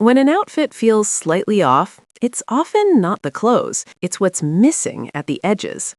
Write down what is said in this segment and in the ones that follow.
When an outfit feels slightly off, it's often not the clothes, it's what's missing at the edges.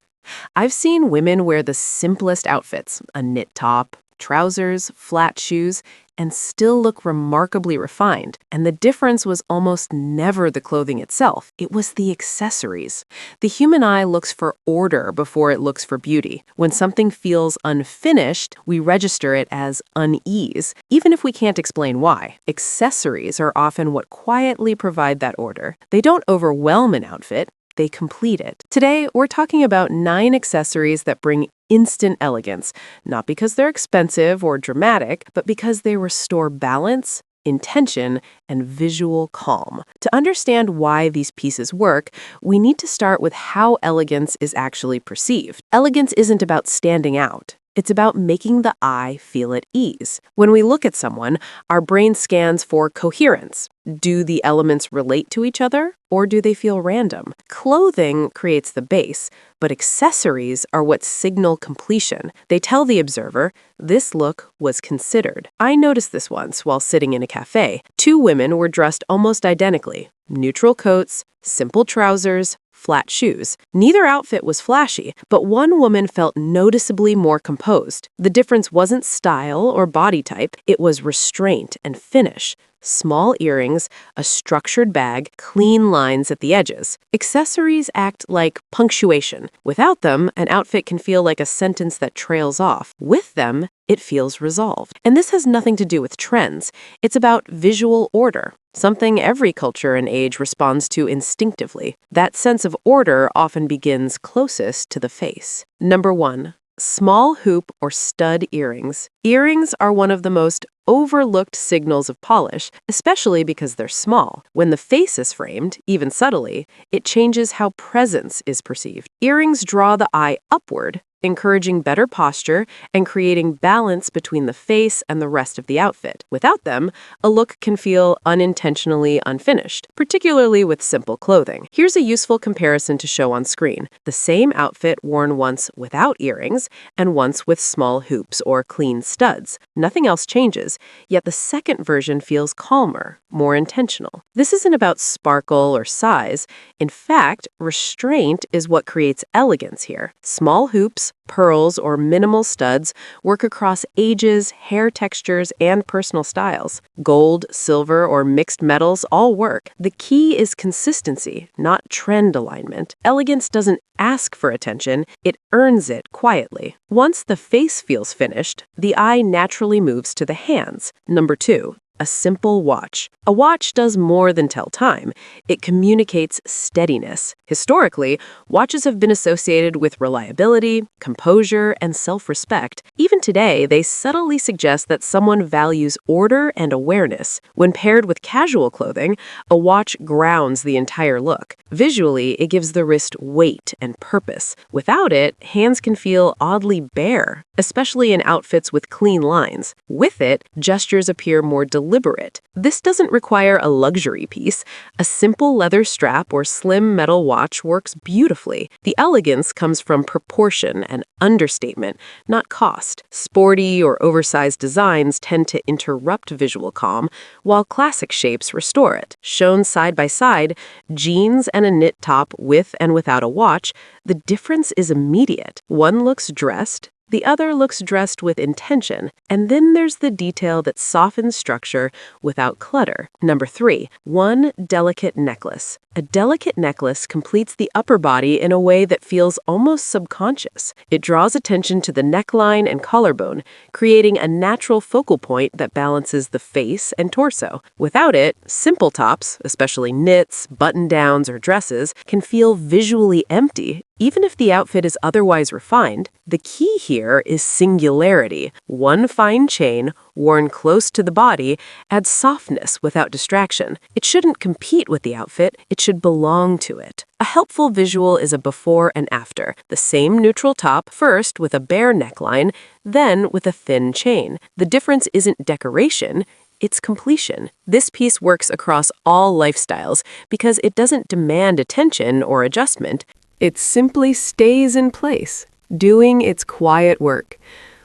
I've seen women wear the simplest outfits, a knit top, trousers, flat shoes, and still look remarkably refined. And the difference was almost never the clothing itself, it was the accessories. The human eye looks for order before it looks for beauty. When something feels unfinished, we register it as unease, even if we can't explain why. Accessories are often what quietly provide that order. They don't overwhelm an outfit, they complete it. Today, we're talking about 9 accessories that bring instant elegance, not because they're expensive or dramatic, but because they restore balance, intention, and visual calm. To understand why these pieces work, we need to start with how elegance is actually perceived. Elegance isn't about standing out. It's about making the eye feel at ease. When we look at someone, our brain scans for coherence. Do the elements relate to each other, or do they feel random? Clothing creates the base, but accessories are what signal completion. They tell the observer, this look was considered. I noticed this once while sitting in a cafe. 2 women were dressed almost identically. Neutral coats, simple trousers, flat shoes. Neither outfit was flashy, but one woman felt noticeably more composed. The difference wasn't style or body type, it was restraint and finish. Small earrings, a structured bag, clean lines at the edges. Accessories act like punctuation. Without them, an outfit can feel like a sentence that trails off. With them, it feels resolved. And this has nothing to do with trends. It's about visual order, something every culture and age responds to instinctively. That sense of order often begins closest to the face. Number 1. Small hoop or stud earrings. Earrings are one of the most overlooked signals of polish, especially because they're small. When the face is framed, even subtly, it changes how presence is perceived. Earrings draw the eye upward, encouraging better posture and creating balance between the face and the rest of the outfit. Without them, a look can feel unintentionally unfinished, particularly with simple clothing. Here's a useful comparison to show on screen. The same outfit worn once without earrings and once with small hoops or clean studs. Nothing else changes, yet the second version feels calmer, more intentional. This isn't about sparkle or size. In fact, restraint is what creates elegance here. Small hoops, pearls, or minimal studs work across ages, hair textures, and personal styles. Gold, silver, or mixed metals all work. The key is consistency, not trend alignment. Elegance doesn't ask for attention, it earns it quietly. Once the face feels finished, the eye naturally moves to the hands. Number 2. A simple watch. A watch does more than tell time. It communicates steadiness. Historically, watches have been associated with reliability, composure, and self-respect. Even today, they subtly suggest that someone values order and awareness. When paired with casual clothing, a watch grounds the entire look. Visually, it gives the wrist weight and purpose. Without it, hands can feel oddly bare, especially in outfits with clean lines. With it, gestures appear more deliberate. This doesn't require a luxury piece. A simple leather strap or slim metal watch works beautifully. The elegance comes from proportion and understatement, not cost. Sporty or oversized designs tend to interrupt visual calm, while classic shapes restore it. Shown side by side, jeans and a knit top with and without a watch, the difference is immediate. One looks dressed, the other looks dressed with intention, and then there's the detail that softens structure without clutter. Number 3, one delicate necklace. A delicate necklace completes the upper body in a way that feels almost subconscious. It draws attention to the neckline and collarbone, creating a natural focal point that balances the face and torso. Without it, simple tops, especially knits, button-downs, or dresses, can feel visually empty. Even if the outfit is otherwise refined, the key here is singularity. One fine chain, worn close to the body, adds softness without distraction. It shouldn't compete with the outfit, it should belong to it. A helpful visual is a before and after. The same neutral top, first with a bare neckline, then with a thin chain. The difference isn't decoration, it's completion. This piece works across all lifestyles because it doesn't demand attention or adjustment. It simply stays in place, doing its quiet work.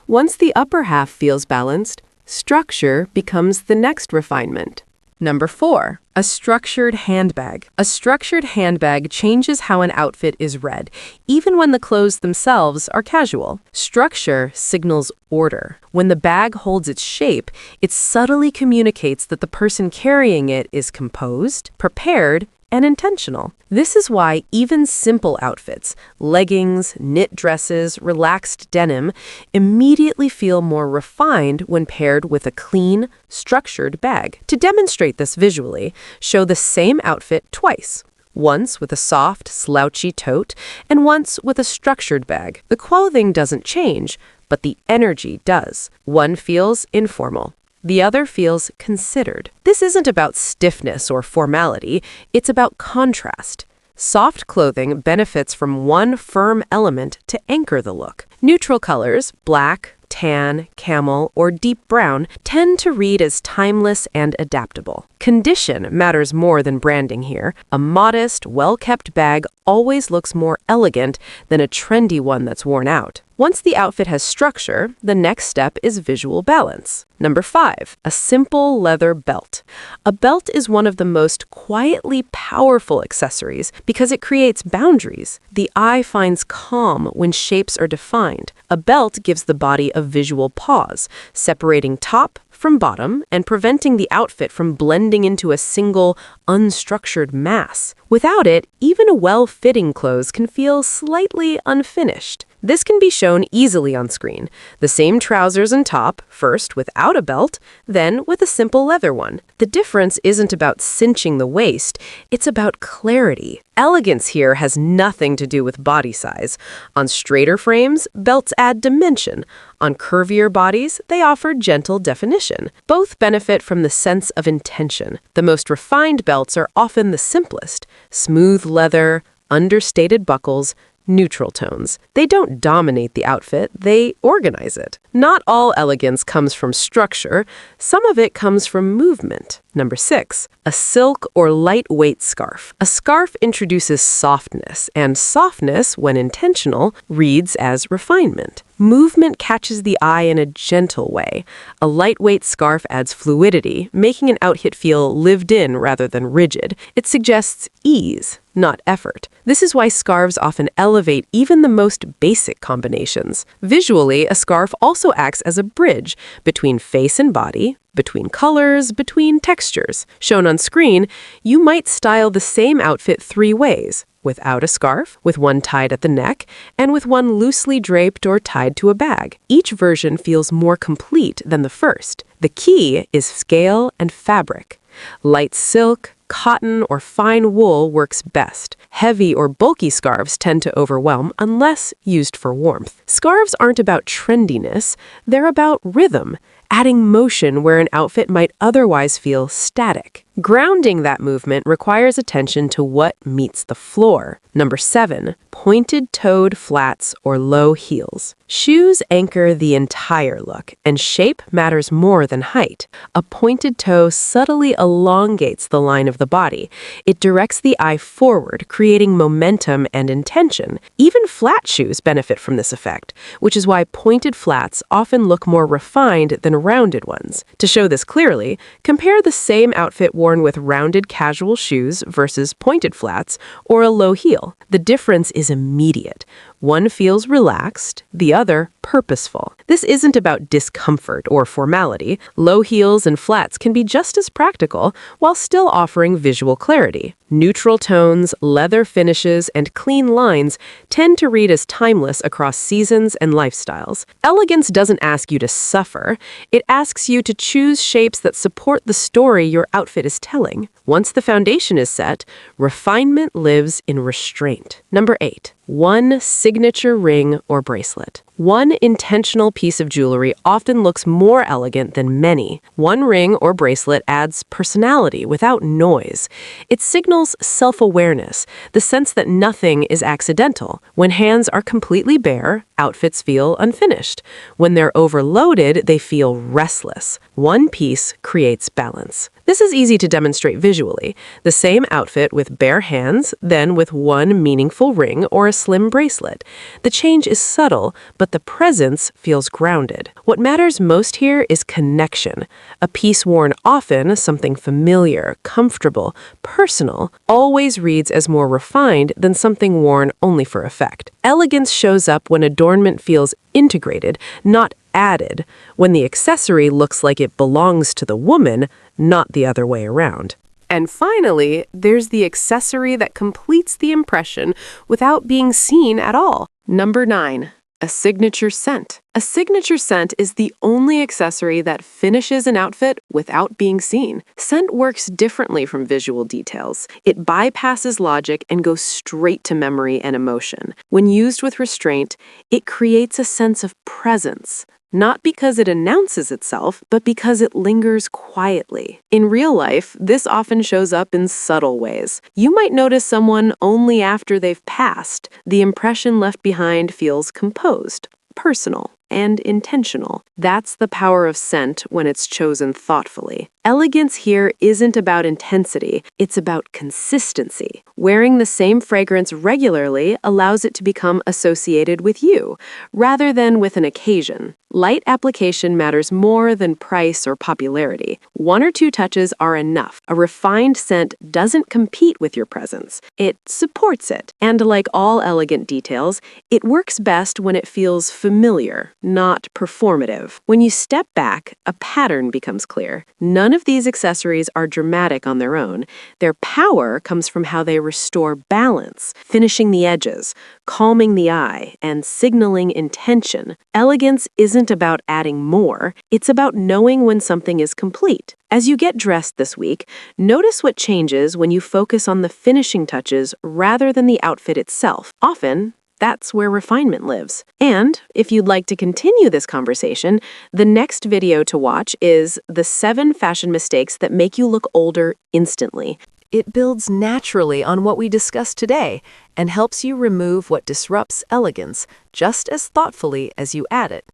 Once the upper half feels balanced, structure becomes the next refinement. Number 4, a structured handbag. A structured handbag changes how an outfit is read, even when the clothes themselves are casual. Structure signals order. When the bag holds its shape, it subtly communicates that the person carrying it is composed, prepared, and intentional. This is why even simple outfits, leggings, knit dresses, relaxed denim, immediately feel more refined when paired with a clean, structured bag. To demonstrate this visually, show the same outfit twice. Once with a soft, slouchy tote, and once with a structured bag. The clothing doesn't change, but the energy does. One feels informal. The other feels considered. This isn't about stiffness or formality, it's about contrast. Soft clothing benefits from one firm element to anchor the look. Neutral colors, black, tan, camel, or deep brown, tend to read as timeless and adaptable. Condition matters more than branding here. A modest, well-kept bag always looks more elegant than a trendy one that's worn out. Once the outfit has structure, the next step is visual balance. Number 5, a simple leather belt. A belt is one of the most quietly powerful accessories because it creates boundaries. The eye finds calm when shapes are defined. A belt gives the body a visual pause, separating top from bottom and preventing the outfit from blending into a single, unstructured mass. Without it, even a well-fitting clothes can feel slightly unfinished. This can be shown easily on screen. The same trousers and top, first without a belt, then with a simple leather one. The difference isn't about cinching the waist, it's about clarity. Elegance here has nothing to do with body size. On straighter frames, belts add dimension. On curvier bodies, they offer gentle definition. Both benefit from the sense of intention. The most refined belts are often the simplest. Smooth leather, understated buckles, neutral tones. They don't dominate the outfit, they organize it. Not all elegance comes from structure, some of it comes from movement. Number 6, a silk or lightweight scarf. A scarf introduces softness, and softness, when intentional, reads as refinement. Movement catches the eye in a gentle way. A lightweight scarf adds fluidity, making an outfit feel lived in rather than rigid. It suggests ease, not effort. This is why scarves often elevate even the most basic combinations. Visually, a scarf also acts as a bridge between face and body, between colors, between textures. Shown on screen, you might style the same outfit 3 ways: without a scarf, with one tied at the neck, and with one loosely draped or tied to a bag. Each version feels more complete than the first. The key is scale and fabric. Light silk, cotton, or fine wool works best. Heavy or bulky scarves tend to overwhelm unless used for warmth. Scarves aren't about trendiness, they're about rhythm, adding motion where an outfit might otherwise feel static. Grounding that movement requires attention to what meets the floor. Number 7, pointed-toed flats or low heels. Shoes anchor the entire look, and shape matters more than height. A pointed toe subtly elongates the line of the body. It directs the eye forward, creating momentum and intention. Even flat shoes benefit from this effect, which is why pointed flats often look more refined than rounded ones. To show this clearly, compare the same outfit worn with rounded casual shoes versus pointed flats or a low heel. The difference is immediate. One feels relaxed, the other purposeful. This isn't about discomfort or formality. Low heels and flats can be just as practical while still offering visual clarity. Neutral tones, leather finishes, and clean lines tend to read as timeless across seasons and lifestyles. Elegance doesn't ask you to suffer. It asks you to choose shapes that support the story your outfit is telling. Once the foundation is set, refinement lives in restraint. Number 8, one signature ring or bracelet. One intentional piece of jewelry often looks more elegant than many. One ring or bracelet adds personality without noise. It signals self-awareness, the sense that nothing is accidental. When hands are completely bare, outfits feel unfinished. When they're overloaded, they feel restless. One piece creates balance. This is easy to demonstrate visually. The same outfit with bare hands, then with one meaningful ring or a slim bracelet. The change is subtle, but the presence feels grounded. What matters most here is connection. A piece worn often, something familiar, comfortable, personal, always reads as more refined than something worn only for effect. Elegance shows up when adornment feels integrated, not added, when the accessory looks like it belongs to the woman, not the other way around. And finally, there's the accessory that completes the impression without being seen at all. Number 9. A signature scent. A signature scent is the only accessory that finishes an outfit without being seen. Scent works differently from visual details. It bypasses logic and goes straight to memory and emotion. When used with restraint, it creates a sense of presence. Not because it announces itself, but because it lingers quietly. In real life, this often shows up in subtle ways. You might notice someone only after they've passed. The impression left behind feels composed, personal, and intentional. That's the power of scent when it's chosen thoughtfully. Elegance here isn't about intensity, it's about consistency. Wearing the same fragrance regularly allows it to become associated with you, rather than with an occasion. Light application matters more than price or popularity. 1 or 2 touches are enough. A refined scent doesn't compete with your presence. It supports it. And like all elegant details, it works best when it feels familiar, not performative. When you step back, a pattern becomes clear. None of these accessories are dramatic on their own. Their power comes from how they restore balance, finishing the edges, calming the eye, and signaling intention. Elegance isn't about adding more, it's about knowing when something is complete. As you get dressed this week, notice what changes when you focus on the finishing touches rather than the outfit itself. Often, that's where refinement lives. And if you'd like to continue this conversation, the next video to watch is the 7 fashion mistakes that make you look older instantly. It builds naturally on what we discussed today and helps you remove what disrupts elegance just as thoughtfully as you add it.